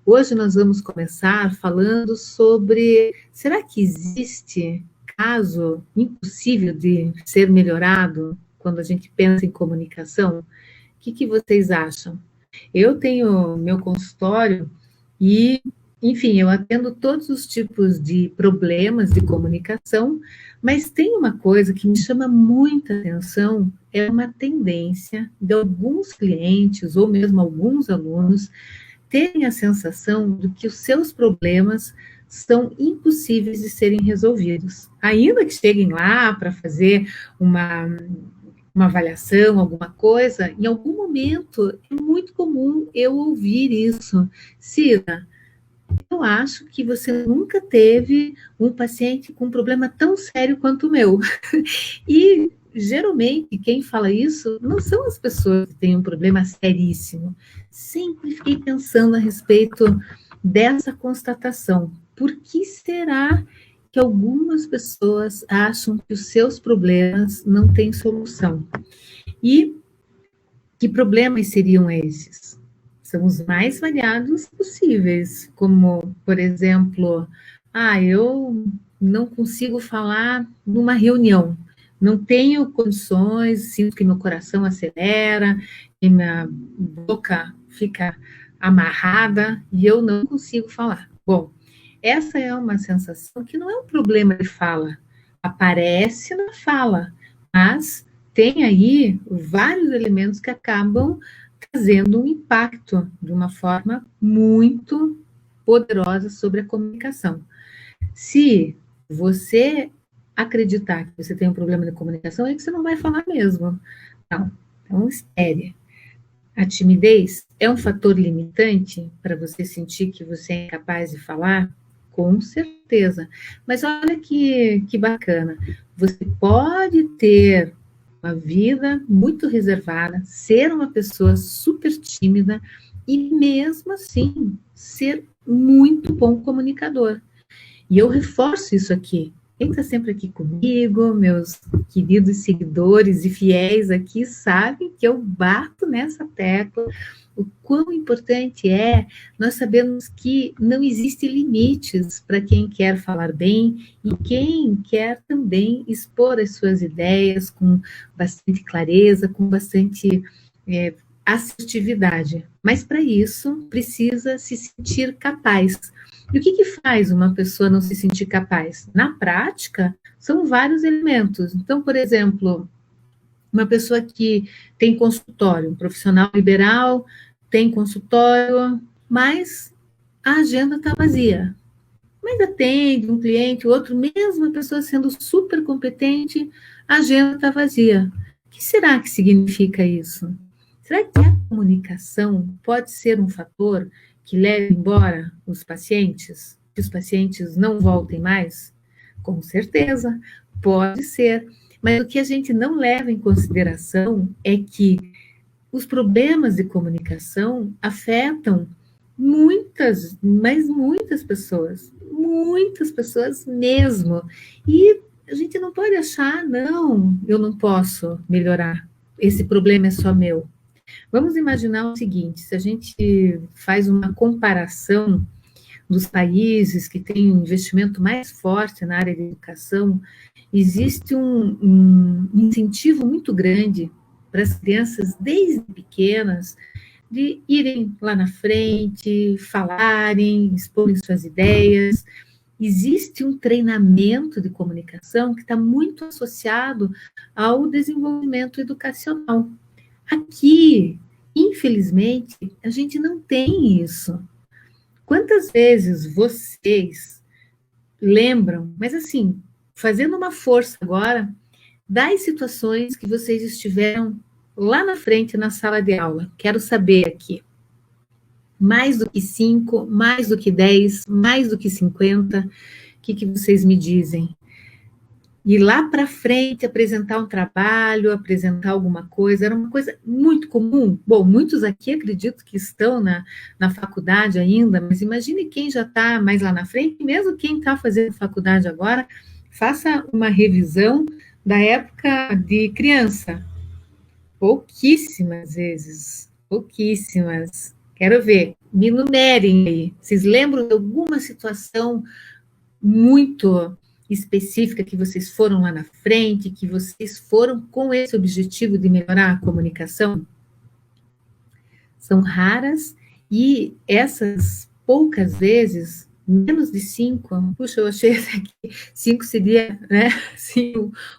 Hoje nós vamos começar falando sobre, será que existe caso impossível de ser melhorado quando a gente pensa em comunicação? O que vocês acham? Eu tenho meu consultório e, enfim, eu atendo todos os tipos de problemas de comunicação, mas tem uma coisa que me chama muita atenção, é uma tendência de alguns clientes ou mesmo alguns alunos terem a sensação de que os seus problemas são impossíveis de serem resolvidos. Ainda que cheguem lá para fazer uma avaliação, alguma coisa, em algum momento é muito comum eu ouvir isso. Cida, eu acho que você nunca teve um paciente com um problema tão sério quanto o meu. E geralmente quem fala isso não são as pessoas que têm um problema seríssimo. Sempre fiquei pensando a respeito dessa constatação. Por que será que algumas pessoas acham que os seus problemas não têm solução? E que problemas seriam esses? São os mais variados possíveis, como, por exemplo, eu não consigo falar numa reunião, não tenho condições, sinto que meu coração acelera, que minha boca fica amarrada e eu não consigo falar. Bom, essa é uma sensação que não é um problema de fala, aparece na fala, mas tem aí vários elementos que acabam trazendo um impacto de uma forma muito poderosa sobre a comunicação. Se você acreditar que você tem um problema de comunicação, é que você não vai falar mesmo. Não, então espere. A timidez é um fator limitante para você sentir que você é incapaz de falar? Com certeza. Mas olha que bacana. Você pode ter uma vida muito reservada, ser uma pessoa super tímida e mesmo assim ser muito bom comunicador. E eu reforço isso aqui. Quem está sempre aqui comigo, meus queridos seguidores e fiéis aqui, sabem que eu bato nessa tecla o quão importante é nós sabermos que não existem limites para quem quer falar bem e quem quer também expor as suas ideias com bastante clareza, com bastante assertividade. Mas para isso precisa se sentir capaz. E o que faz uma pessoa não se sentir capaz? Na prática, são vários elementos. Então, por exemplo, uma pessoa que tem consultório, um profissional liberal, tem consultório, mas a agenda está vazia. Mas atende um cliente, outro, mesmo a pessoa sendo super competente, a agenda está vazia. O que será que significa isso? Será que a comunicação pode ser um fator que leve embora os pacientes? Que os pacientes não voltem mais? Com certeza, pode ser. Mas o que a gente não leva em consideração é que os problemas de comunicação afetam muitas, mas muitas pessoas mesmo. E a gente não pode achar, não, eu não posso melhorar, esse problema é só meu. Vamos imaginar o seguinte, se a gente faz uma comparação dos países que têm um investimento mais forte na área de educação, existe um incentivo muito grande para as crianças, desde pequenas, de irem lá na frente, falarem, exporem suas ideias. Existe um treinamento de comunicação que está muito associado ao desenvolvimento educacional. Aqui, infelizmente, a gente não tem isso. Quantas vezes vocês lembram, mas assim, fazendo uma força agora, das situações que vocês estiveram lá na frente na sala de aula? Quero saber aqui. Mais do que 5, mais do que 10, mais do que 50, o que vocês me dizem? Ir lá para frente, apresentar um trabalho, apresentar alguma coisa, era uma coisa muito comum. Bom, muitos aqui acredito que estão na faculdade ainda, mas imagine quem já está mais lá na frente, mesmo quem está fazendo faculdade agora, faça uma revisão da época de criança. Pouquíssimas vezes, pouquíssimas. Quero ver. me numerem aí. Vocês lembram de alguma situação muito específica que vocês foram lá na frente, que vocês foram com esse objetivo de melhorar a comunicação? São raras e essas poucas vezes, menos de 5, puxa, eu achei que 5 seria, né, assim,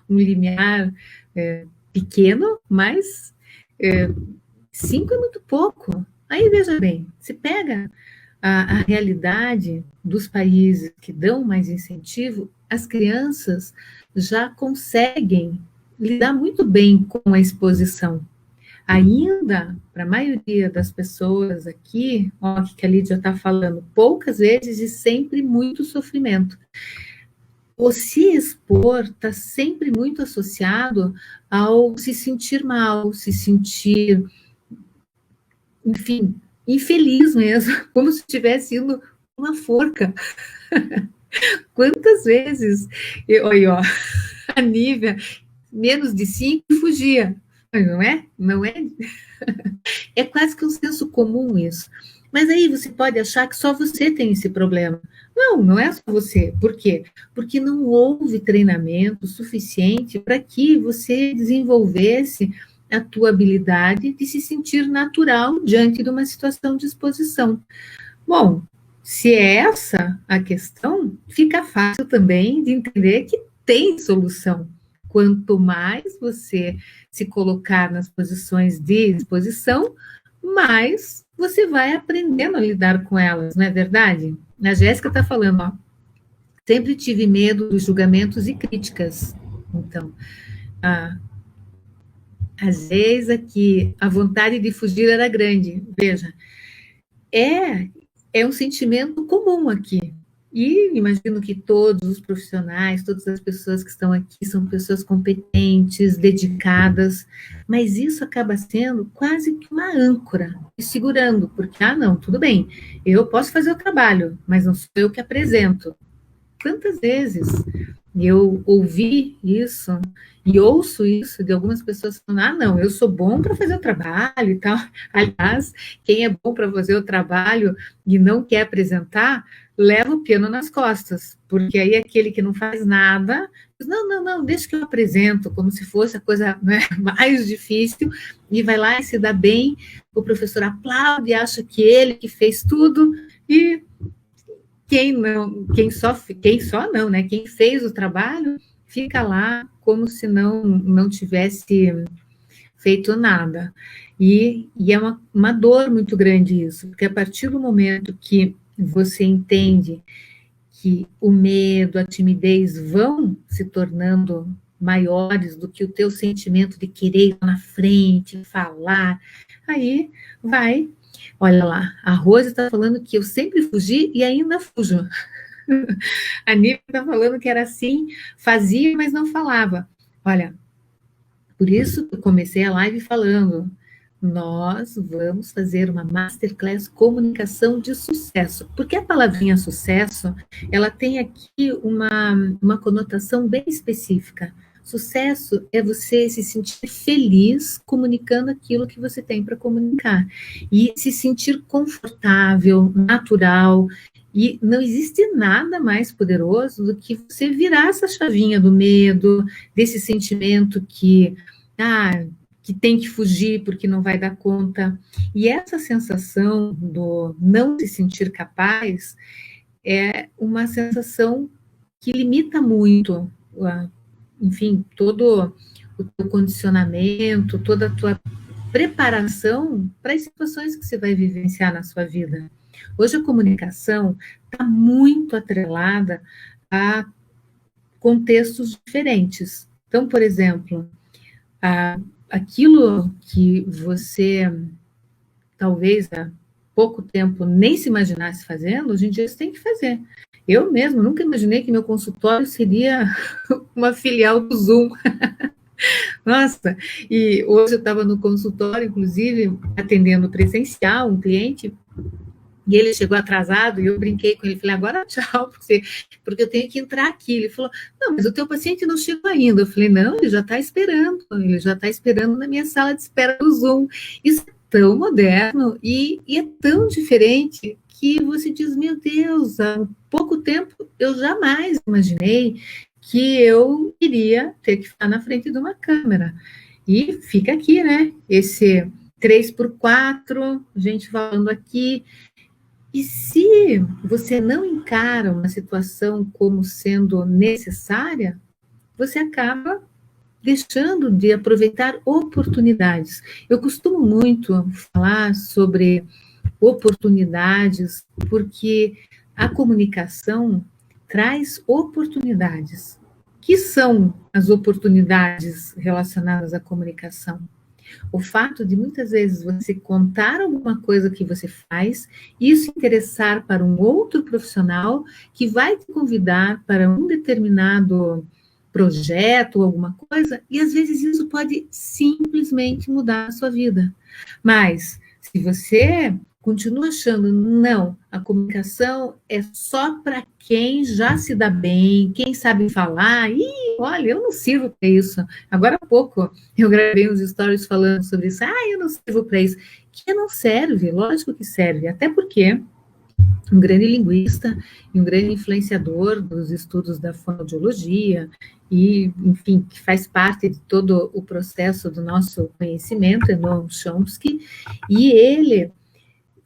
um limiar pequeno, mas 5 é muito pouco. Aí, veja bem, se pega a realidade dos países que dão mais incentivo, as crianças já conseguem lidar muito bem com a exposição. Ainda, para a maioria das pessoas aqui, ó, o que a Lídia está falando, poucas vezes e sempre muito sofrimento. O se expor está sempre muito associado ao se sentir mal, se sentir, enfim, infeliz mesmo, como se estivesse indo uma forca. Quantas vezes, olha, ó, a Nívia, menos de 5 fugia, não é? Não é? É quase que um senso comum isso. Mas aí você pode achar que só você tem esse problema. Não, não é só você. Por quê? Porque não houve treinamento suficiente para que você desenvolvesse a tua habilidade de se sentir natural diante de uma situação de exposição. Bom, se é essa a questão, fica fácil também de entender que tem solução. Quanto mais você se colocar nas posições de exposição, mais você vai aprendendo a lidar com elas, não é verdade? A Jéssica está falando, ó, sempre tive medo dos julgamentos e críticas. Então, às vezes aqui a vontade de fugir era grande. Veja, é um sentimento comum aqui. E imagino que todos os profissionais, todas as pessoas que estão aqui são pessoas competentes, dedicadas, mas isso acaba sendo quase que uma âncora, segurando, porque, não, tudo bem, eu posso fazer o trabalho, mas não sou eu que apresento. Quantas vezes eu ouvi isso e ouço isso de algumas pessoas falando, não, eu sou bom para fazer o trabalho e tal. Aliás, quem é bom para fazer o trabalho e não quer apresentar, leva o piano nas costas, porque aí aquele que não faz nada, diz, não, deixa que eu apresento, como se fosse a coisa, né, mais difícil, e vai lá e se dá bem, o professor aplaude, acha que ele que fez tudo, e quem só não, né? Quem fez o trabalho fica lá como se não tivesse feito nada. E é uma dor muito grande isso, porque a partir do momento que você entende que o medo, a timidez vão se tornando maiores do que o teu sentimento de querer ir na frente, falar, aí vai. Olha lá, a Rose está falando que eu sempre fugi e ainda fujo. A Nívia está falando que era assim, fazia, mas não falava. Olha, por isso que eu comecei a live falando, nós vamos fazer uma masterclass comunicação de sucesso, porque a palavrinha sucesso, ela tem aqui uma conotação bem específica. Sucesso é você se sentir feliz comunicando aquilo que você tem para comunicar e se sentir confortável, natural. E não existe nada mais poderoso do que você virar essa chavinha do medo, desse sentimento que tem que fugir porque não vai dar conta. E essa sensação do não se sentir capaz é uma sensação que limita muito, enfim, todo o teu condicionamento, toda a tua preparação para as situações que você vai vivenciar na sua vida. Hoje a comunicação está muito atrelada a contextos diferentes. Então, por exemplo, aquilo que você talvez há pouco tempo nem se imaginasse fazendo, hoje em dia você tem que fazer. Eu mesmo nunca imaginei que meu consultório seria uma filial do Zoom. Nossa, e hoje eu estava no consultório, inclusive, atendendo presencial um cliente, e ele chegou atrasado, e eu brinquei com ele, falei, agora tchau, porque eu tenho que entrar aqui. Ele falou, não, mas o teu paciente não chegou ainda. Eu falei, não, ele já está esperando na minha sala de espera do Zoom. Isso é tão moderno e é tão diferente que você diz, meu Deus, há pouco tempo eu jamais imaginei que eu iria ter que ficar na frente de uma câmera. E fica aqui, né? Esse 3x4, gente falando aqui. E se você não encara uma situação como sendo necessária, você acaba deixando de aproveitar oportunidades. Eu costumo muito falar sobre oportunidades, porque a comunicação traz oportunidades. Que são as oportunidades relacionadas à comunicação? O fato de muitas vezes você contar alguma coisa que você faz, isso interessar para um outro profissional que vai te convidar para um determinado projeto ou alguma coisa, e às vezes isso pode simplesmente mudar a sua vida. Mas se você continua achando, não, a comunicação é só para quem já se dá bem, quem sabe falar, e olha, eu não sirvo para isso. Agora há pouco eu gravei uns stories falando sobre isso. Eu não sirvo para isso. Que não serve, lógico que serve, até porque um grande linguista e um grande influenciador dos estudos da fonoaudiologia e, enfim, que faz parte de todo o processo do nosso conhecimento, é Noam Chomsky, e ele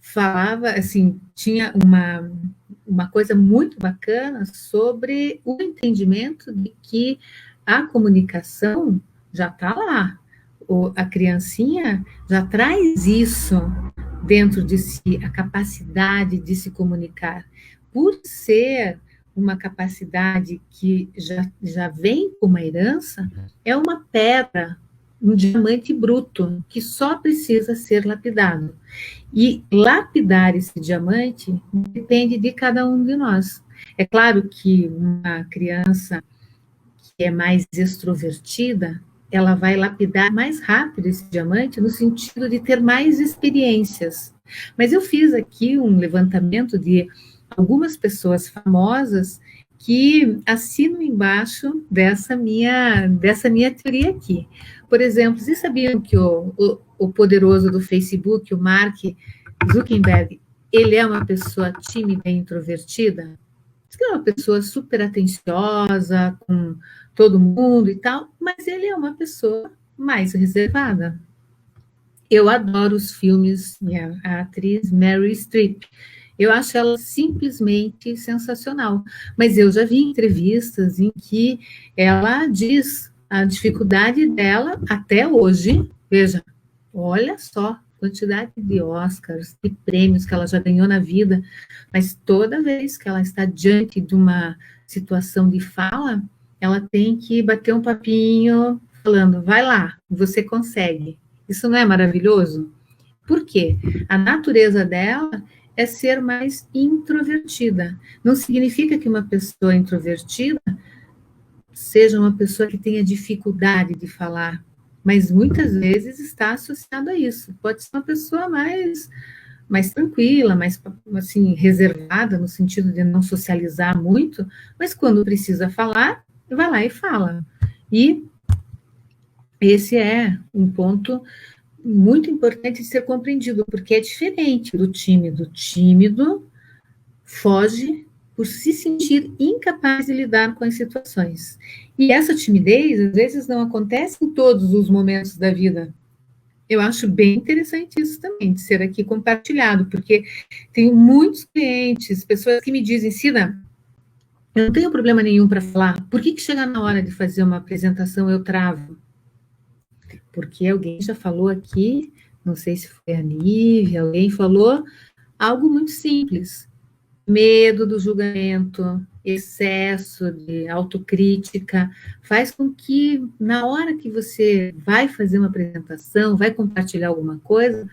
falava, assim, tinha uma coisa muito bacana sobre o entendimento de que a comunicação já está lá. A criancinha já traz isso dentro de si, a capacidade de se comunicar. Por ser uma capacidade que já vem com uma herança, é uma pedra, um diamante bruto, que só precisa ser lapidado. E lapidar esse diamante depende de cada um de nós. É claro que uma criança que é mais extrovertida, ela vai lapidar mais rápido esse diamante no sentido de ter mais experiências. Mas eu fiz aqui um levantamento de algumas pessoas famosas que assinam embaixo dessa minha teoria aqui. Por exemplo, vocês sabiam que o poderoso do Facebook, o Mark Zuckerberg, ele é uma pessoa tímida e introvertida? Diz que é uma pessoa super atenciosa com todo mundo e tal, mas ele é uma pessoa mais reservada. Eu adoro os filmes, a atriz Meryl Streep. Eu acho ela simplesmente sensacional. Mas eu já vi entrevistas em que ela diz a dificuldade dela até hoje. Veja, olha só a quantidade de Oscars, de prêmios que ela já ganhou na vida, mas toda vez que ela está diante de uma situação de fala, ela tem que bater um papinho falando, vai lá, você consegue. Isso não é maravilhoso? Por quê? A natureza dela é ser mais introvertida. Não significa que uma pessoa introvertida seja uma pessoa que tenha dificuldade de falar, mas muitas vezes está associado a isso. Pode ser uma pessoa mais tranquila, mais assim, reservada, no sentido de não socializar muito, mas quando precisa falar, vai lá e fala. E esse é um ponto muito importante de ser compreendido, porque é diferente do tímido. O tímido foge por se sentir incapaz de lidar com as situações. E essa timidez, às vezes, não acontece em todos os momentos da vida. Eu acho bem interessante isso também, de ser aqui compartilhado, porque tenho muitos clientes, pessoas que me dizem, Cida, eu não tenho problema nenhum para falar, por que chega na hora de fazer uma apresentação eu travo? Porque alguém já falou aqui, não sei se foi a Nívia, alguém falou algo muito simples, medo do julgamento, excesso de autocrítica, faz com que na hora que você vai fazer uma apresentação, vai compartilhar alguma coisa,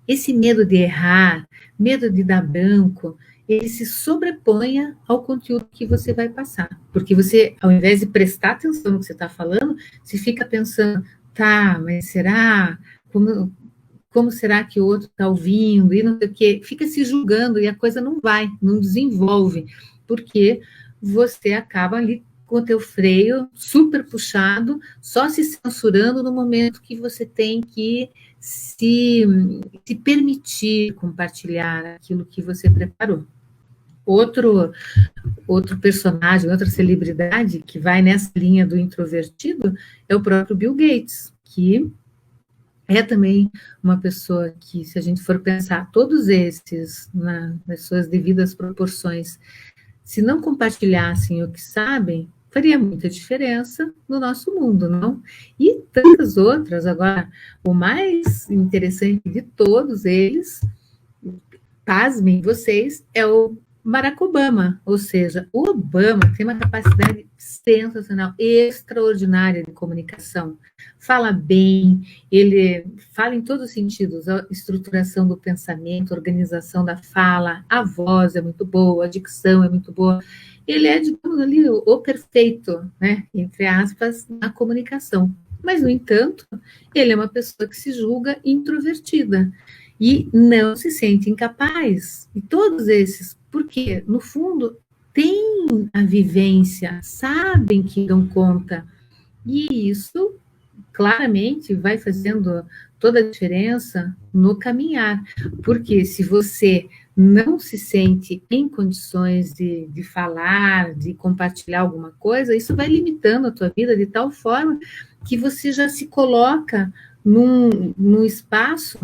esse medo de errar, medo de dar branco, ele se sobreponha ao conteúdo que você vai passar. Porque você, ao invés de prestar atenção no que você está falando, você fica pensando, tá, mas será? Como será que o outro está ouvindo? E não sei o quê. Fica se julgando e a coisa não vai, não desenvolve, porque você acaba ali com o teu freio super puxado, só se censurando no momento que você tem que se, se permitir compartilhar aquilo que você preparou. Outro personagem, outra celebridade que vai nessa linha do introvertido é o próprio Bill Gates, que é também uma pessoa que, se a gente for pensar, todos esses, nas suas devidas proporções, se não compartilhassem o que sabem, faria muita diferença no nosso mundo, não? E tantas outras. Agora, o mais interessante de todos eles, pasmem vocês, é o Barack Obama, ou seja, o Obama tem uma capacidade sensacional, extraordinária de comunicação. Fala bem, ele fala em todos os sentidos, a estruturação do pensamento, a organização da fala, a voz é muito boa, a dicção é muito boa. Ele é, digamos ali, o perfeito, né, entre aspas, na comunicação. Mas, no entanto, ele é uma pessoa que se julga introvertida e não se sente incapaz. E todos esses, porque, no fundo, têm a vivência, sabem que dão conta. E isso, claramente, vai fazendo toda a diferença no caminhar. Porque se você não se sente em condições de falar, de compartilhar alguma coisa, isso vai limitando a tua vida de tal forma que você já se coloca num espaço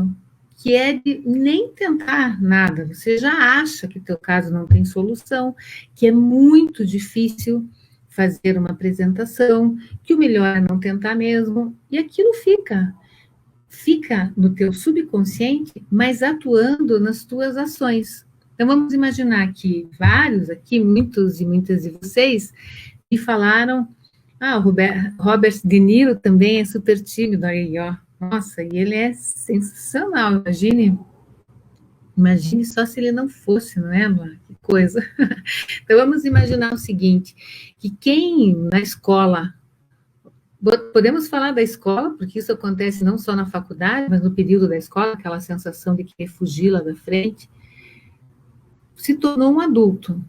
que é de nem tentar nada, você já acha que teu caso não tem solução, que é muito difícil fazer uma apresentação, que o melhor é não tentar mesmo, e aquilo fica no teu subconsciente, mas atuando nas tuas ações. Então vamos imaginar que vários aqui, muitos e muitas de vocês, me falaram, o Robert De Niro também é super tímido aí, ó. Nossa, e ele é sensacional, imagine só se ele não fosse, não é, Luan? Que coisa. Então vamos imaginar o seguinte, que quem na escola, podemos falar da escola, porque isso acontece não só na faculdade, mas no período da escola, aquela sensação de querer fugir lá da frente, se tornou um adulto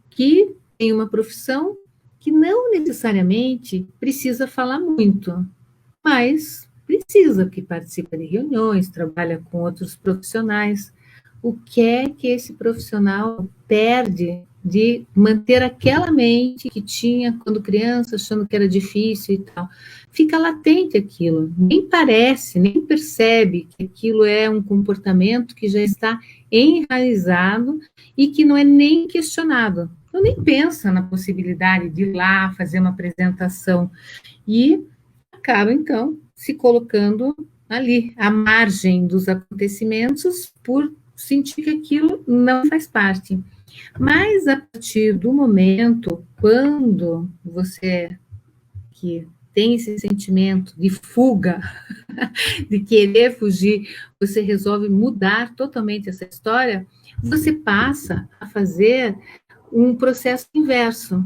que tem uma profissão que não necessariamente precisa falar muito, mas precisa, porque participa de reuniões, trabalha com outros profissionais. O que é que esse profissional perde de manter aquela mente que tinha quando criança, achando que era difícil e tal? Fica latente aquilo, nem parece, nem percebe que aquilo é um comportamento que já está enraizado e que não é nem questionado. Então, nem pensa na possibilidade de ir lá fazer uma apresentação e acaba, então, se colocando ali, à margem dos acontecimentos, por sentir que aquilo não faz parte. Mas, a partir do momento, quando você que tem esse sentimento de fuga, de querer fugir, você resolve mudar totalmente essa história, você passa a fazer um processo inverso,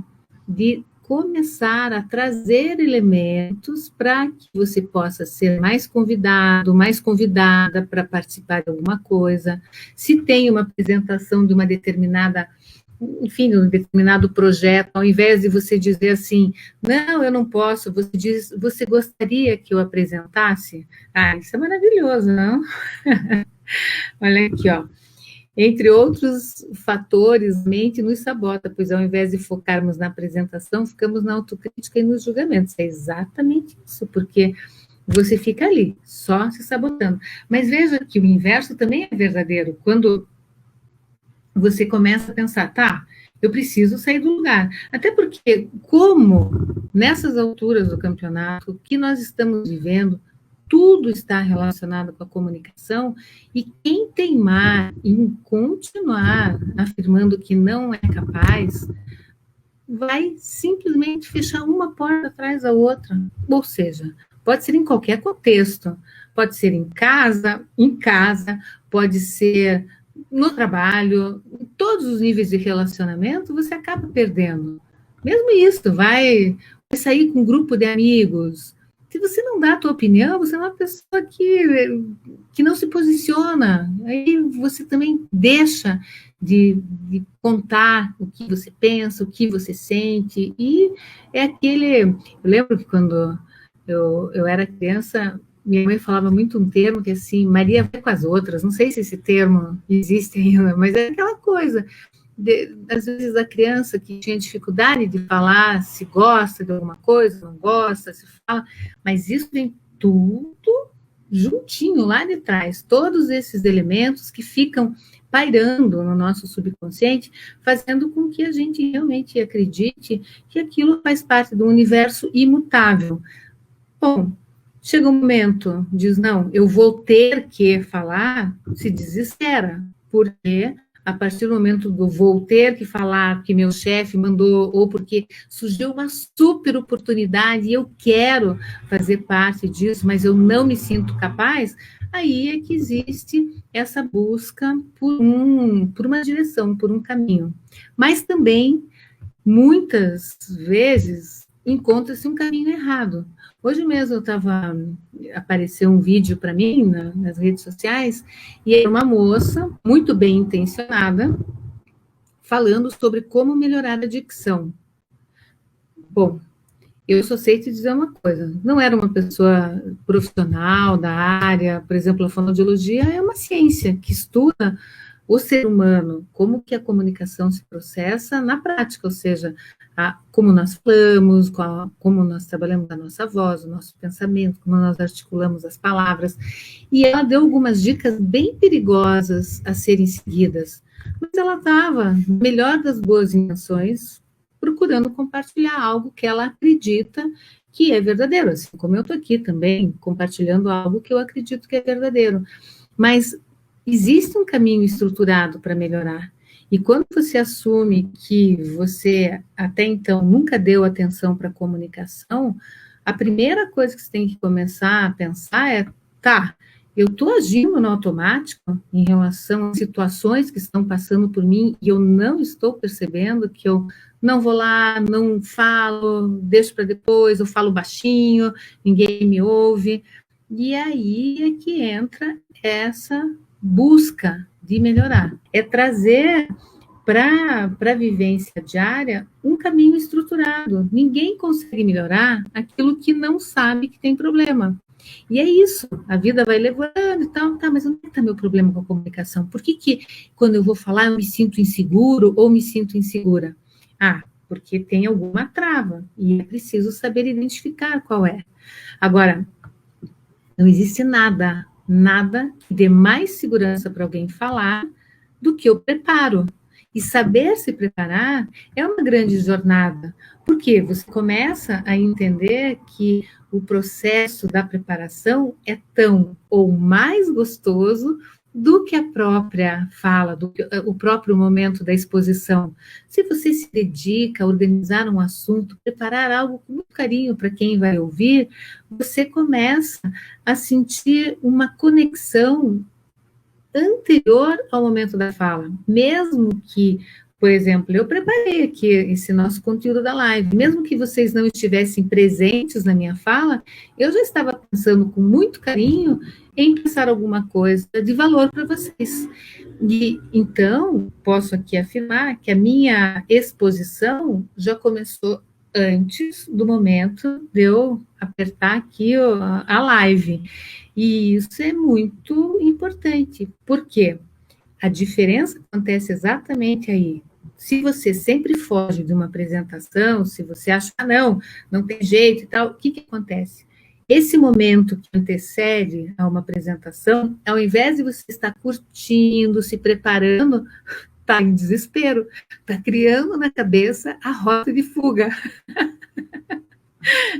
de começar a trazer elementos para que você possa ser mais convidado, mais convidada para participar de alguma coisa. Se tem uma apresentação de uma determinada, enfim, de um determinado projeto, ao invés de você dizer assim, não, eu não posso, você diz, você gostaria que eu apresentasse? Isso é maravilhoso, não? Olha aqui, ó. Entre outros fatores, a mente nos sabota, pois ao invés de focarmos na apresentação, ficamos na autocrítica e nos julgamentos. É exatamente isso, porque você fica ali, só se sabotando. Mas veja que o inverso também é verdadeiro. Quando você começa a pensar, tá, eu preciso sair do lugar. Até porque, como nessas alturas do campeonato, o que nós estamos vivendo, tudo está relacionado com a comunicação, e quem teimar em continuar afirmando que não é capaz, vai simplesmente fechar uma porta atrás da outra. Ou seja, pode ser em qualquer contexto, pode ser em casa, pode ser no trabalho, em todos os níveis de relacionamento, você acaba perdendo. Mesmo isso, vai sair com um grupo de amigos. Se você não dá a tua opinião, você é uma pessoa que não se posiciona. Aí você também deixa de contar o que você pensa, o que você sente. E é aquele... Eu lembro que quando eu era criança, minha mãe falava muito um termo que assim, Maria vai com as outras, não sei se esse termo existe ainda, mas é aquela coisa, às vezes a criança que tinha dificuldade de falar se gosta de alguma coisa, não gosta, se fala, mas isso vem tudo juntinho lá de trás, todos esses elementos que ficam pairando no nosso subconsciente, fazendo com que a gente realmente acredite que aquilo faz parte do universo imutável. Bom, chega um momento, diz, não, eu vou ter que falar, se desespera, porque a partir do momento do vou ter que falar, porque meu chefe mandou, ou porque surgiu uma super oportunidade e eu quero fazer parte disso, mas eu não me sinto capaz, aí é que existe essa busca por uma direção, por um caminho. Mas também, muitas vezes, encontra-se um caminho errado. Hoje mesmo apareceu um vídeo para mim nas redes sociais, e era uma moça muito bem intencionada, falando sobre como melhorar a dicção. Bom, eu só sei te dizer uma coisa, não era uma pessoa profissional da área, por exemplo, a fonoaudiologia é uma ciência que estuda o ser humano, como que a comunicação se processa na prática, ou seja, como nós falamos, como nós trabalhamos a nossa voz, o nosso pensamento, como nós articulamos as palavras, e ela deu algumas dicas bem perigosas a serem seguidas, mas ela estava, melhor das boas intenções, procurando compartilhar algo que ela acredita que é verdadeiro, assim como eu estou aqui também, compartilhando algo que eu acredito que é verdadeiro, mas existe um caminho estruturado para melhorar. E quando você assume que você, até então, nunca deu atenção para a comunicação, a primeira coisa que você tem que começar a pensar é, tá, eu estou agindo no automático em relação a situações que estão passando por mim e eu não estou percebendo que eu não vou lá, não falo, deixo para depois, eu falo baixinho, ninguém me ouve. E aí é que entra essa busca de melhorar. É trazer para a vivência diária um caminho estruturado. Ninguém consegue melhorar aquilo que não sabe que tem problema. E é isso, a vida vai levando e tal, tá, mas onde está meu problema com a comunicação? Por que quando eu vou falar eu me sinto inseguro ou me sinto insegura? Ah, porque tem alguma trava e é preciso saber identificar qual é. Agora, não existe nada que dê mais segurança para alguém falar do que o preparo. E saber se preparar é uma grande jornada, porque você começa a entender que o processo da preparação é tão ou mais gostoso do que a própria fala, do que o próprio momento da exposição. Se você se dedica a organizar um assunto, preparar algo com muito carinho para quem vai ouvir, você começa a sentir uma conexão anterior ao momento da fala, mesmo que, por exemplo, eu preparei aqui esse nosso conteúdo da live, mesmo que vocês não estivessem presentes na minha fala, eu já estava pensando com muito carinho em passar alguma coisa de valor para vocês. E então, posso aqui afirmar que a minha exposição já começou antes do momento de eu apertar aqui a live. E isso é muito importante, porque a diferença acontece exatamente aí. Se você sempre foge de uma apresentação, se você acha, não tem jeito e tal, o que acontece? Esse momento que antecede a uma apresentação, ao invés de você estar curtindo, se preparando, está em desespero, está criando na cabeça a rota de fuga.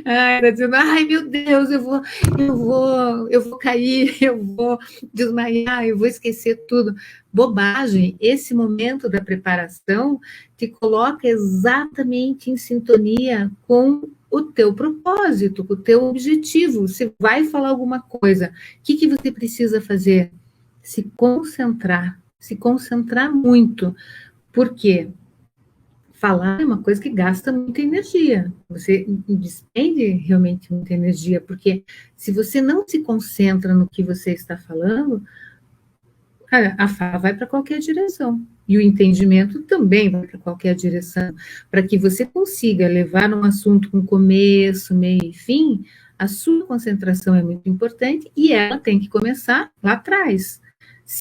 Tá dizendo, ai meu Deus, eu vou cair, eu vou desmaiar, eu vou esquecer tudo. Bobagem, esse momento da preparação te coloca exatamente em sintonia com o teu propósito, com o teu objetivo. Você vai falar alguma coisa, o que você precisa fazer? Se concentrar muito. Por quê? Falar é uma coisa que gasta muita energia. Você despende realmente muita energia, porque se você não se concentra no que você está falando, a fala vai para qualquer direção. E o entendimento também vai para qualquer direção. Para que você consiga levar um assunto com começo, meio e fim, a sua concentração é muito importante e ela tem que começar lá atrás.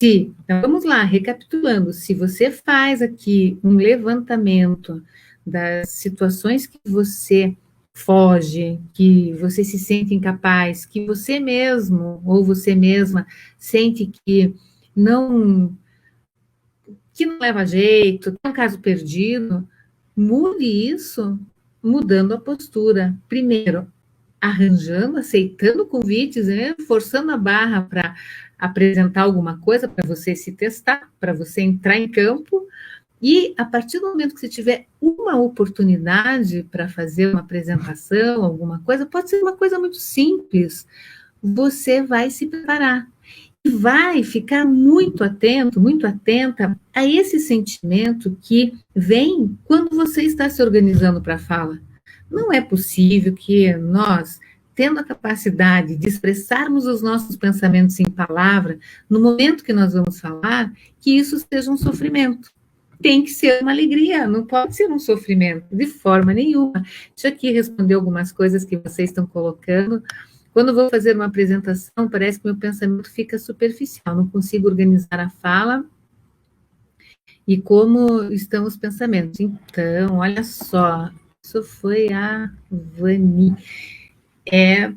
Então vamos lá, recapitulando, se você faz aqui um levantamento das situações que você foge, que você se sente incapaz, que você mesmo ou você mesma sente não que não leva jeito, que é um caso perdido, mude isso mudando a postura. Primeiro, arranjando, aceitando convites, né? Forçando a barra para apresentar alguma coisa, para você se testar, para você entrar em campo. E a partir do momento que você tiver uma oportunidade para fazer uma apresentação, alguma coisa, pode ser uma coisa muito simples, você vai se preparar e vai ficar muito atento, muito atenta a esse sentimento que vem quando você está se organizando para a fala. Não é possível que nós, tendo a capacidade de expressarmos os nossos pensamentos em palavra, no momento que nós vamos falar, que isso seja um sofrimento. Tem que ser uma alegria, não pode ser um sofrimento, de forma nenhuma. Deixa eu aqui responder algumas coisas que vocês estão colocando. Quando eu vou fazer uma apresentação, parece que meu pensamento fica superficial, não consigo organizar a fala. E como estão os pensamentos? Então, olha só, isso foi a Vani. É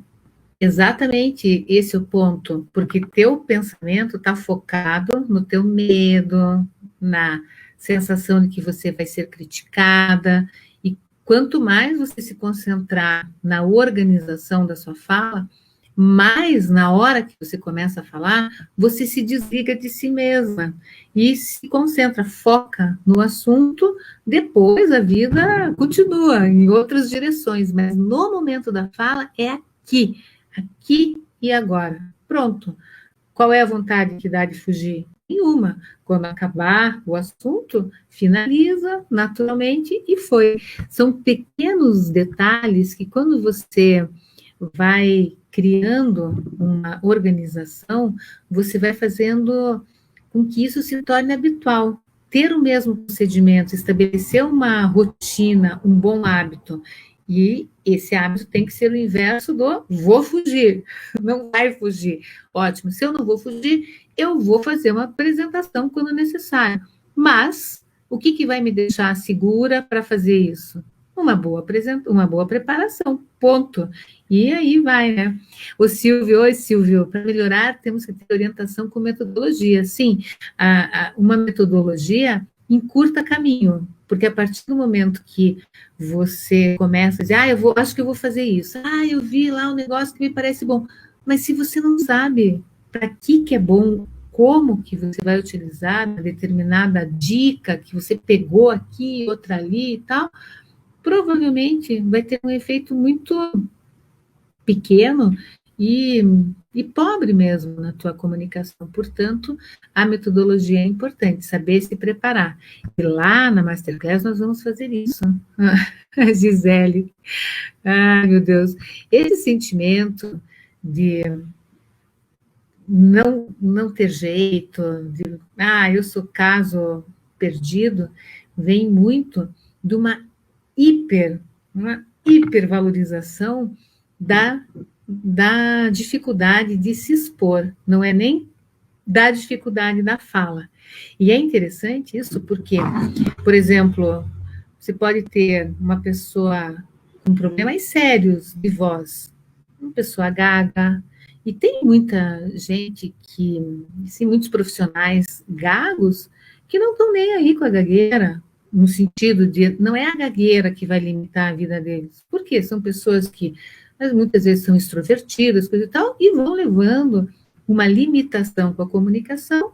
exatamente esse o ponto, porque teu pensamento está focado no teu medo, na sensação de que você vai ser criticada, e quanto mais você se concentrar na organização da sua fala, mais na hora que você começa a falar, você se desliga de si mesma e se concentra, foca no assunto, depois a vida continua em outras direções, mas no momento da fala é aqui e agora. Pronto. Qual é a vontade que dá de fugir? Nenhuma. Quando acabar o assunto, finaliza naturalmente e foi. São pequenos detalhes que quando você vai criando uma organização, você vai fazendo com que isso se torne habitual. Ter o mesmo procedimento, estabelecer uma rotina, um bom hábito. E esse hábito tem que ser o inverso do vou fugir, não vai fugir. Ótimo, se eu não vou fugir, eu vou fazer uma apresentação quando necessário. Mas o que vai me deixar segura para fazer isso? Uma boa preparação, ponto. E aí vai, né? O Silvio, oi Silvio, para melhorar temos que ter orientação com metodologia. Sim, uma metodologia encurta caminho, porque a partir do momento que você começa a dizer, acho que eu vou fazer isso, eu vi lá um negócio que me parece bom, mas se você não sabe para que é bom, como que você vai utilizar determinada dica que você pegou aqui, outra ali e tal, provavelmente vai ter um efeito muito pequeno e pobre mesmo na tua comunicação. Portanto, a metodologia é importante, saber se preparar. E lá na Masterclass nós vamos fazer isso. A Gisele, ai meu Deus, esse sentimento de não ter jeito, de eu sou caso perdido, vem muito de uma hipervalorização da dificuldade de se expor, não é nem da dificuldade da fala. E é interessante isso porque, por exemplo, você pode ter uma pessoa com problemas sérios de voz, uma pessoa gaga, e tem muita gente assim, muitos profissionais gagos que não estão nem aí com a gagueira, no sentido de, não é a gagueira que vai limitar a vida deles. Por quê? São pessoas que muitas vezes são extrovertidas, coisa e tal, e vão levando uma limitação com a comunicação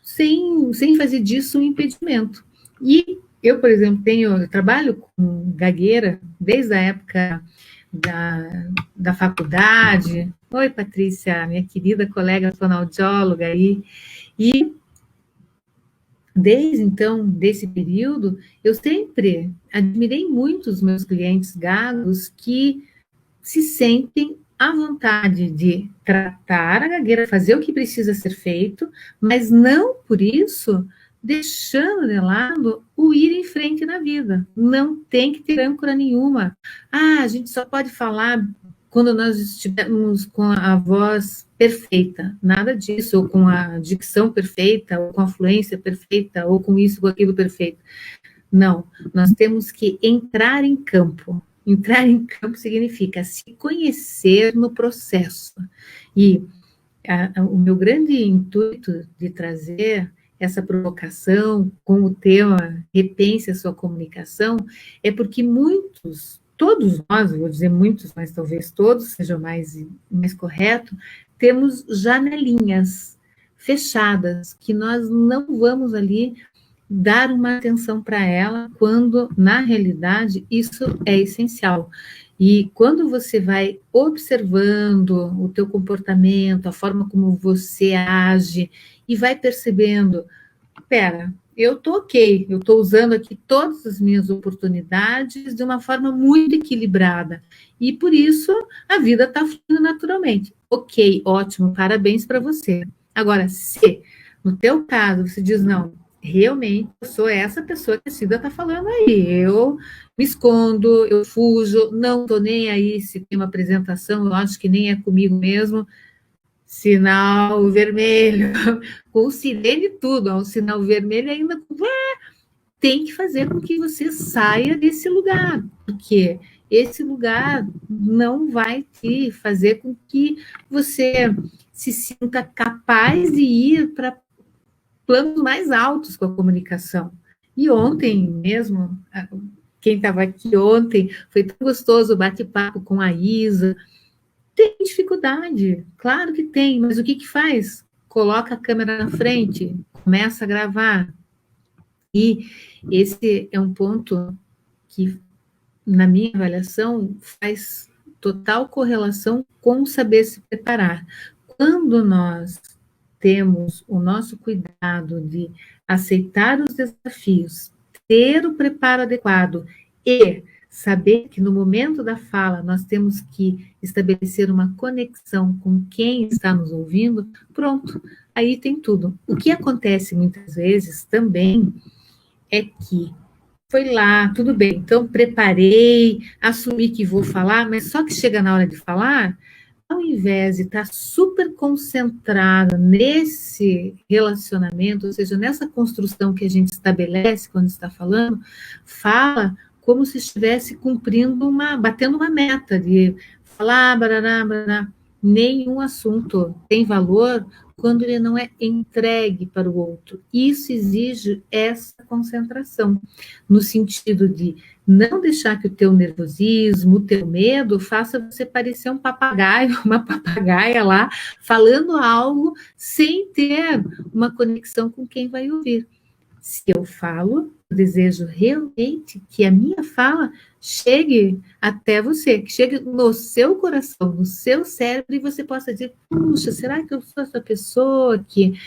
sem fazer disso um impedimento. E eu, por exemplo, eu trabalho com gagueira desde a época da faculdade. Oi, Patrícia, minha querida colega fonoaudióloga aí. E desde então, desse período, eu sempre admirei muito os meus clientes gagos que se sentem à vontade de tratar a gagueira, fazer o que precisa ser feito, mas não por isso deixando de lado o ir em frente na vida. Não tem que ter âncora nenhuma. A gente só pode falar quando nós estivermos com a voz perfeita, nada disso, ou com a dicção perfeita, ou com a fluência perfeita, ou com isso, com aquilo perfeito. Não, nós temos que entrar em campo. Entrar em campo significa se conhecer no processo. E o meu grande intuito de trazer essa provocação com o tema Repense a sua comunicação é porque todos nós, vou dizer muitos, mas talvez todos, seja mais correto, temos janelinhas fechadas que nós não vamos ali dar uma atenção para ela, quando, na realidade, isso é essencial. E quando você vai observando o teu comportamento, a forma como você age, e vai percebendo, pera, eu estou ok, eu estou usando aqui todas as minhas oportunidades de uma forma muito equilibrada, e por isso a vida está fluindo naturalmente. Ok, ótimo, parabéns para você. Agora, se no teu caso você diz, não, realmente eu sou essa pessoa que a Cida está falando aí, eu me escondo, eu fujo, não estou nem aí se tem uma apresentação, eu acho que nem é comigo mesmo, sinal vermelho, com sirene e tudo, um sinal vermelho ainda tem que fazer com que você saia desse lugar, porque esse lugar não vai te fazer com que você se sinta capaz de ir para planos mais altos com a comunicação. E ontem mesmo, quem estava aqui ontem, foi tão gostoso o bate-papo com a Isa. Tem dificuldade, claro que tem, mas o que que faz? Coloca a câmera na frente, começa a gravar. E esse é um ponto que, na minha avaliação, faz total correlação com saber se preparar. Quando nós temos o nosso cuidado de aceitar os desafios, ter o preparo adequado e saber que no momento da fala nós temos que estabelecer uma conexão com quem está nos ouvindo, pronto, aí tem tudo. O que acontece muitas vezes também é que foi lá, tudo bem, então preparei, assumi que vou falar, mas só que chega na hora de falar, ao invés de estar super concentrada nesse relacionamento, ou seja, nessa construção que a gente estabelece quando está falando, fala como se estivesse batendo uma meta de falar, barará, barará. Nenhum assunto tem valor quando ele não é entregue para o outro. Isso exige essa concentração, no sentido de não deixar que o teu nervosismo, o teu medo faça você parecer um papagaio, uma papagaia lá, falando algo sem ter uma conexão com quem vai ouvir. Se eu falo, eu desejo realmente que a minha fala chegue até você, que chegue no seu coração, no seu cérebro, e você possa dizer, puxa, será que eu sou essa pessoa que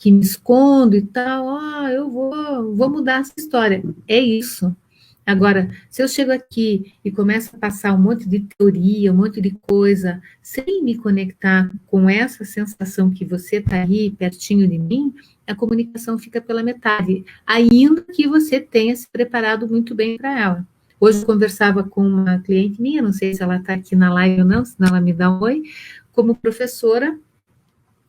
me escondo e tal? Eu vou mudar essa história. É isso. Agora, se eu chego aqui e começo a passar um monte de teoria, um monte de coisa, sem me conectar com essa sensação que você está aí pertinho de mim, a comunicação fica pela metade, ainda que você tenha se preparado muito bem para ela. Hoje eu conversava com uma cliente minha, não sei se ela está aqui na live ou não, senão ela me dá um oi, como professora,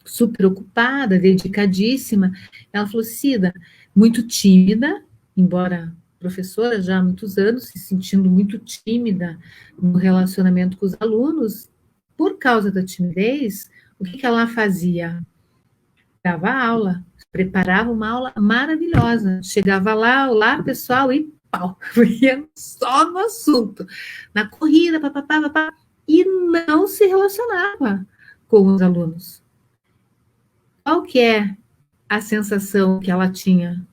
super ocupada, dedicadíssima. Ela falou, Cida, muito tímida, embora professora já há muitos anos, se sentindo muito tímida no relacionamento com os alunos, por causa da timidez, o que ela fazia? Dava aula, preparava uma aula maravilhosa, chegava lá, olá pessoal, e pau, ia só no assunto, na corrida, papapá, papá, e não se relacionava com os alunos. Qual que é a sensação que ela tinha?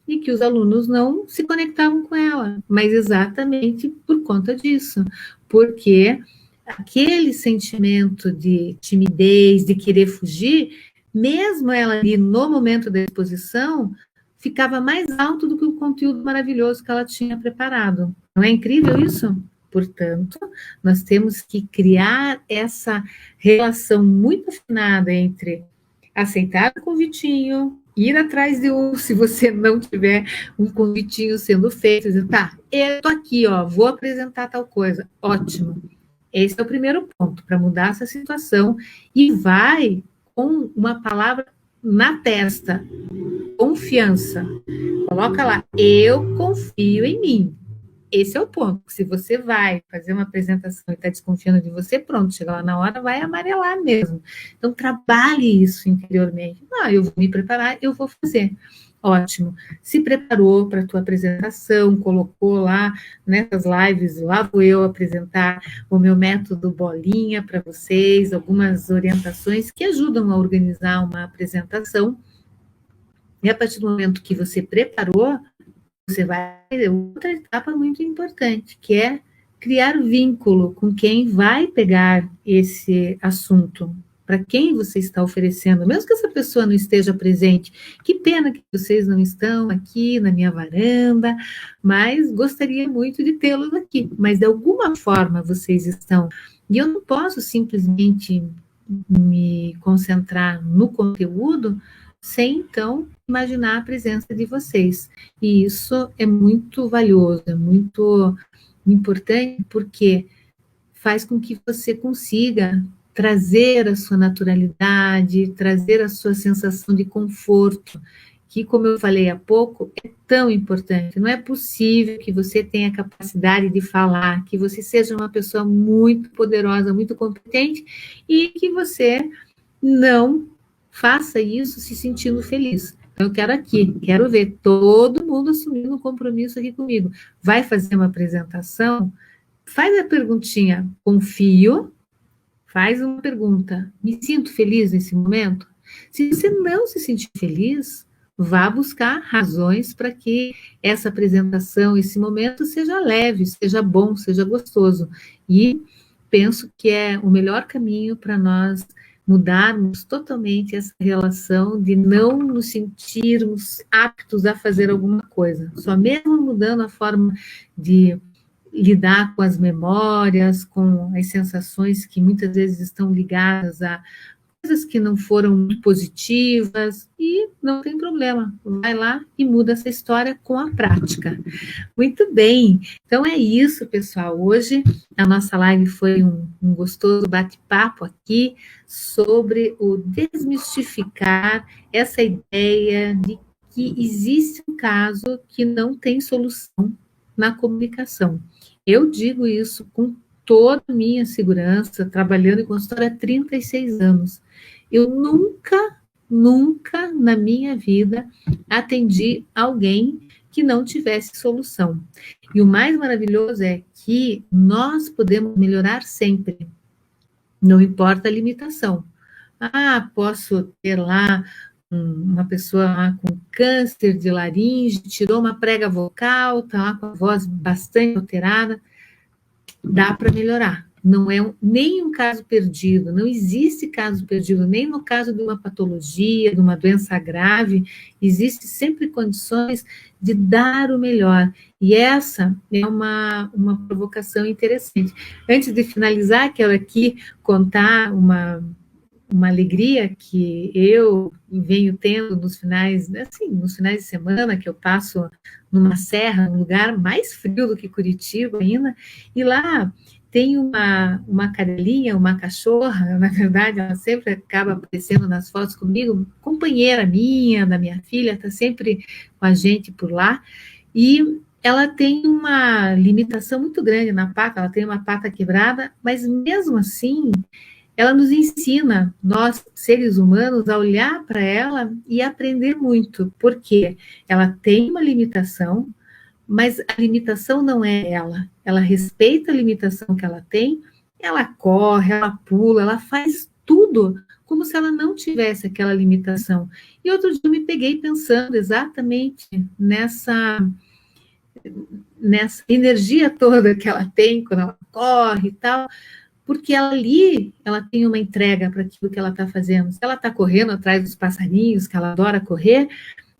E que os alunos não se conectavam com ela, mas exatamente por conta disso, porque aquele sentimento de timidez, de querer fugir, mesmo ela ali no momento da exposição, ficava mais alto do que o conteúdo maravilhoso que ela tinha preparado. Não é incrível isso? Portanto, nós temos que criar essa relação muito afinada entre aceitar o convitinho, ir atrás de um, se você não tiver um convitinho sendo feito, dizer, tá, eu tô aqui, ó, vou apresentar tal coisa, ótimo. Esse é o primeiro ponto, para mudar essa situação, e vai com uma palavra na testa, confiança. Coloca lá, eu confio em mim. Esse é o ponto. Se você vai fazer uma apresentação e está desconfiando de você, pronto, chega lá na hora, vai amarelar mesmo. Então, trabalhe isso interiormente. Eu vou me preparar, eu vou fazer. Ótimo. Se preparou para a tua apresentação, colocou lá nessas lives, lá vou eu apresentar o meu método bolinha para vocês, algumas orientações que ajudam a organizar uma apresentação. E a partir do momento que você preparou, você vai ter outra etapa muito importante, que é criar vínculo com quem vai pegar esse assunto, para quem você está oferecendo, mesmo que essa pessoa não esteja presente. Que pena que vocês não estão aqui na minha varanda, mas gostaria muito de tê-los aqui. Mas de alguma forma vocês estão. E eu não posso simplesmente me concentrar no conteúdo sem, então, imaginar a presença de vocês. E isso é muito valioso, é muito importante, porque faz com que você consiga trazer a sua naturalidade, trazer a sua sensação de conforto, que, como eu falei há pouco, é tão importante. Não é possível que você tenha a capacidade de falar, que você seja uma pessoa muito poderosa, muito competente, e que você não faça isso se sentindo feliz. Eu quero aqui, quero ver todo mundo assumindo um compromisso aqui comigo. Vai fazer uma apresentação? Faz a perguntinha, confio, faz uma pergunta, me sinto feliz nesse momento? Se você não se sentir feliz, vá buscar razões para que essa apresentação, esse momento seja leve, seja bom, seja gostoso. E penso que é o melhor caminho para nós mudarmos totalmente essa relação de não nos sentirmos aptos a fazer alguma coisa. Só mesmo mudando a forma de lidar com as memórias, com as sensações que muitas vezes estão ligadas a coisas que não foram muito positivas, e não tem problema, vai lá e muda essa história com a prática. Muito bem, então é isso, pessoal. Hoje a nossa live foi um gostoso bate-papo aqui sobre o desmistificar essa ideia de que existe um caso que não tem solução na comunicação. Eu digo isso com toda a minha segurança, trabalhando em consultório há 36 anos. Eu nunca na minha vida atendi alguém que não tivesse solução. E o mais maravilhoso é que nós podemos melhorar sempre, não importa a limitação. Posso ter lá uma pessoa lá com câncer de laringe, tirou uma prega vocal, está lá com a voz bastante alterada, dá para melhorar. Não é nem um caso perdido, não existe caso perdido, nem no caso de uma patologia, de uma doença grave, existe sempre condições de dar o melhor. E essa é uma provocação interessante. Antes de finalizar, quero aqui contar uma alegria que eu venho tendo nos finais de semana, que eu passo numa serra, um lugar mais frio do que Curitiba ainda, e lá tem uma cadelinha, uma cachorra, na verdade, ela sempre acaba aparecendo nas fotos comigo, companheira minha, da minha filha, está sempre com a gente por lá, e ela tem uma limitação muito grande na pata, ela tem uma pata quebrada, mas mesmo assim, ela nos ensina, nós, seres humanos, a olhar para ela e aprender muito, porque ela tem uma limitação, mas a limitação não é ela respeita a limitação que ela tem, ela corre, ela pula, ela faz tudo como se ela não tivesse aquela limitação. E outro dia eu me peguei pensando exatamente nessa energia toda que ela tem quando ela corre e tal, porque ela tem uma entrega para aquilo que ela está fazendo. Se ela está correndo atrás dos passarinhos, que ela adora correr,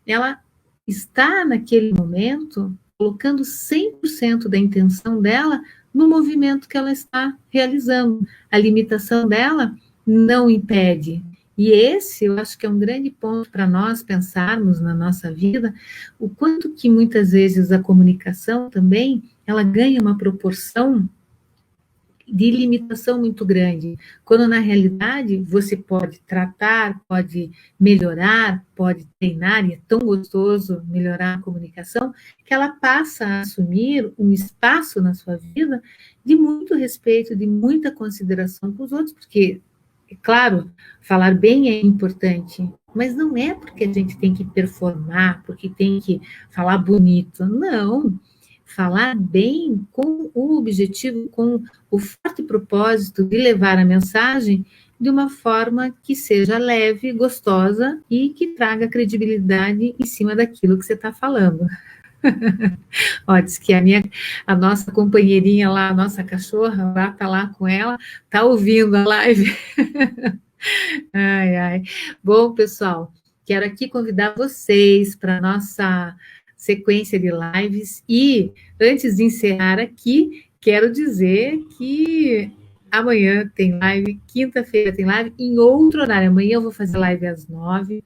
ela está naquele momento colocando 100% da intenção dela no movimento que ela está realizando. A limitação dela não impede. E esse, eu acho que é um grande ponto para nós pensarmos na nossa vida, o quanto que muitas vezes a comunicação também, ela ganha uma proporção de limitação muito grande, quando na realidade você pode tratar, pode melhorar, pode treinar, e é tão gostoso melhorar a comunicação, que ela passa a assumir um espaço na sua vida de muito respeito, de muita consideração com os outros, porque, é claro, falar bem é importante, mas não é porque a gente tem que performar, porque tem que falar bonito, não. Falar bem com o objetivo, com o forte propósito de levar a mensagem de uma forma que seja leve, gostosa e que traga credibilidade em cima daquilo que você está falando. Ó, diz que a nossa companheirinha lá, a nossa cachorra, lá tá lá com ela, tá ouvindo a live. Ai, ai. Bom, pessoal, quero aqui convidar vocês para a nossa sequência de lives e, antes de encerrar aqui, quero dizer que amanhã tem live, quinta-feira tem live, em outro horário. Amanhã eu vou fazer live às 9h,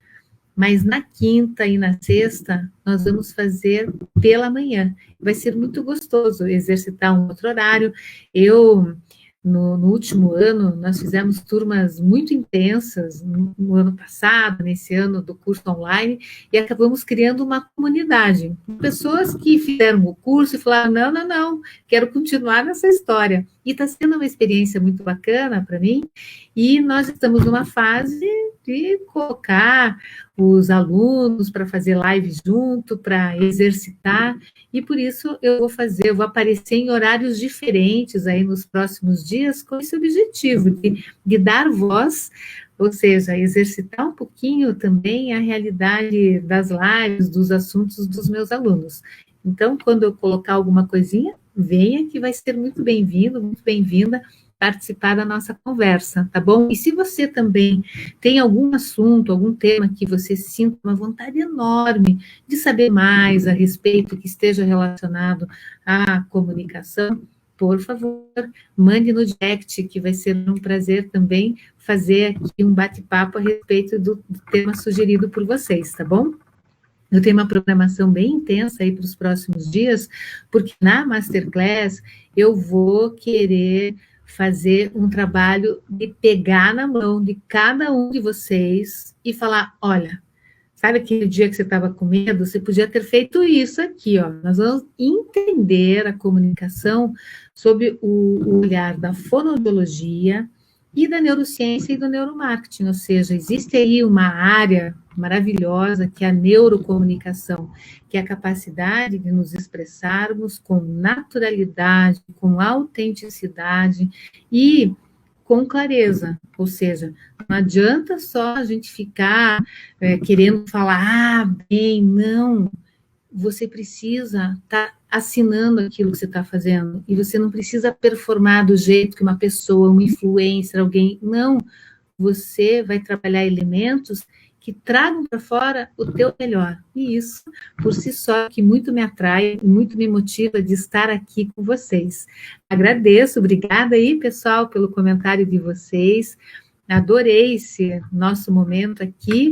mas na quinta e na sexta nós vamos fazer pela manhã. Vai ser muito gostoso exercitar um outro horário. No último ano, nós fizemos turmas muito intensas, no ano passado, nesse ano do curso online, e acabamos criando uma comunidade. Pessoas que fizeram o curso e falaram, não, quero continuar nessa história. E está sendo uma experiência muito bacana para mim, e nós estamos numa fase de colocar os alunos para fazer live junto, para exercitar, e por isso eu vou aparecer em horários diferentes aí nos próximos dias, com esse objetivo de dar voz, ou seja, exercitar um pouquinho também a realidade das lives, dos assuntos dos meus alunos. Então, quando eu colocar alguma coisinha, venha que vai ser muito bem-vindo, muito bem-vinda participar da nossa conversa, tá bom? E se você também tem algum assunto, algum tema que você sinta uma vontade enorme de saber mais a respeito, que esteja relacionado à comunicação, por favor, mande no direct, que vai ser um prazer também fazer aqui um bate-papo a respeito do tema sugerido por vocês, tá bom? Eu tenho uma programação bem intensa aí para os próximos dias, porque na Masterclass eu vou querer fazer um trabalho de pegar na mão de cada um de vocês e falar, olha, sabe aquele dia que você estava com medo? Você podia ter feito isso aqui, ó. Nós vamos entender a comunicação sob o olhar da fonoaudiologia e da neurociência e do neuromarketing, ou seja, existe aí uma área maravilhosa que é a neurocomunicação, que é a capacidade de nos expressarmos com naturalidade, com autenticidade e com clareza, ou seja, não adianta só a gente ficar querendo falar bem, não, você precisa estar assinando aquilo que você está fazendo, e você não precisa performar do jeito que uma pessoa, um influencer, alguém, não, você vai trabalhar elementos que tragam para fora o teu melhor, e isso, por si só, que muito me atrai, muito me motiva de estar aqui com vocês. Agradeço, obrigada aí, pessoal, pelo comentário de vocês, adorei esse nosso momento aqui,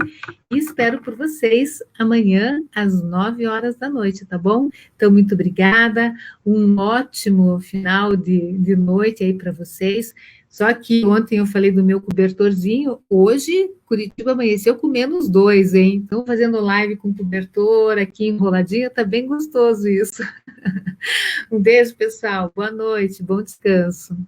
e espero por vocês amanhã, às 9h da noite, tá bom? Então, muito obrigada, um ótimo final de noite aí para vocês. Só que ontem eu falei do meu cobertorzinho, hoje Curitiba amanheceu com -2, hein? Então, fazendo live com cobertor aqui enroladinha, tá bem gostoso isso. Um beijo, pessoal, boa noite, bom descanso.